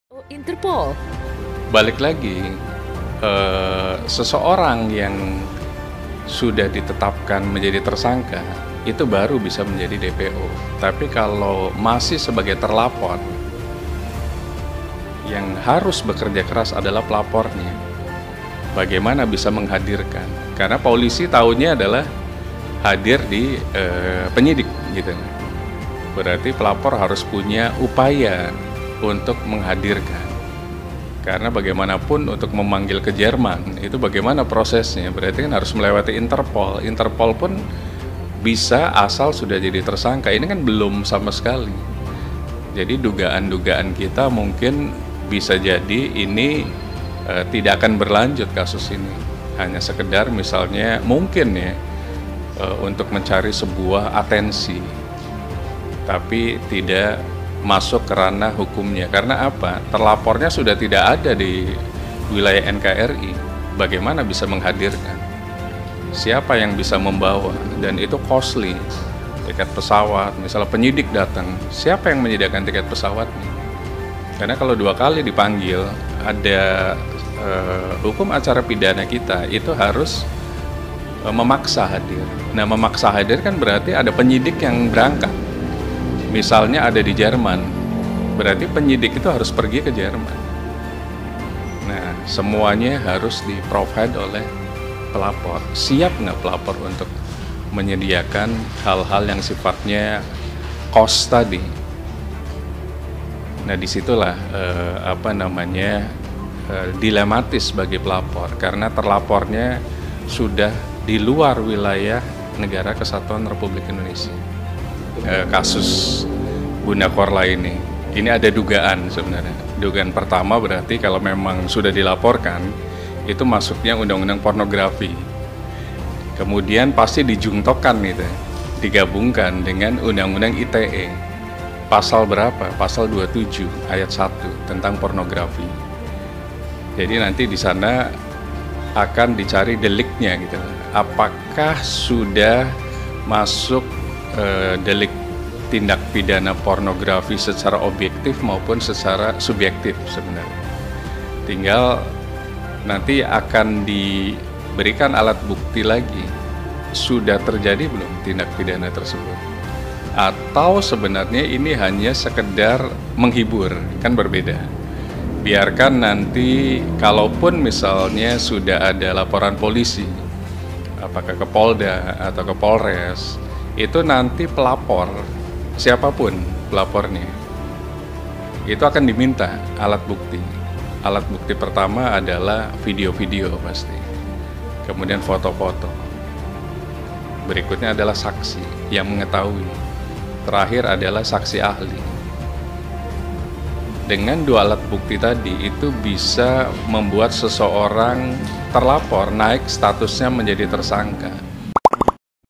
Oh, Interpol. Balik lagi, seseorang yang sudah ditetapkan menjadi tersangka itu baru bisa menjadi DPO. Tapi kalau masih sebagai terlapor, yang harus bekerja keras adalah pelapornya. Bagaimana bisa menghadirkan? Karena polisi tahunya adalah hadir di penyidik gitu. Berarti pelapor harus punya upaya untuk menghadirkan. Karena bagaimanapun untuk memanggil ke Jerman itu bagaimana prosesnya? Berarti kan harus melewati Interpol. Interpol pun bisa asal sudah jadi tersangka. Ini kan belum sama sekali. Jadi dugaan-dugaan kita mungkin bisa jadi ini tidak akan berlanjut kasus ini. Hanya sekedar misalnya mungkin ya untuk mencari sebuah atensi. Tapi tidak masuk ke ranah hukumnya. Karena apa? Terlapornya sudah tidak ada di wilayah NKRI. Bagaimana bisa menghadirkan? Siapa yang bisa membawa? Dan itu costly. Tiket pesawat, misalnya penyidik datang, siapa yang menyediakan tiket pesawatnya? Karena kalau 2 kali dipanggil, ada hukum acara pidana kita itu harus memaksa hadir. Nah, memaksa hadir kan berarti ada penyidik yang berangkat. Misalnya ada di Jerman, berarti penyidik itu harus pergi ke Jerman. Nah, semuanya harus di-provide oleh pelapor. Siap nggak pelapor untuk menyediakan hal-hal yang sifatnya cost tadi? Nah, disitulah dilematis bagi pelapor, karena terlapornya sudah di luar wilayah Negara Kesatuan Republik Indonesia. Kasus Bunda Korla ini ada dugaan sebenarnya. Dugaan pertama berarti kalau memang sudah dilaporkan itu masuknya undang-undang pornografi. Kemudian pasti dijungtokan gitu, digabungkan dengan undang-undang ITE. Pasal berapa? Pasal 27 ayat 1 tentang pornografi. Jadi nanti di sana akan dicari deliknya gitu. Apakah sudah masuk delik tindak pidana pornografi secara objektif maupun secara subjektif sebenarnya. Tinggal nanti akan diberikan alat bukti lagi, sudah terjadi belum tindak pidana tersebut, atau sebenarnya ini hanya sekedar menghibur, kan berbeda. Biarkan nanti kalaupun misalnya sudah ada laporan polisi, apakah ke Polda atau ke Polres, itu nanti pelapor, siapapun pelapornya, itu akan diminta alat bukti. Alat bukti pertama adalah video-video pasti, kemudian foto-foto. Berikutnya adalah saksi yang mengetahui. Terakhir adalah saksi ahli. Dengan 2 alat bukti tadi itu bisa membuat seseorang terlapor naik statusnya menjadi tersangka.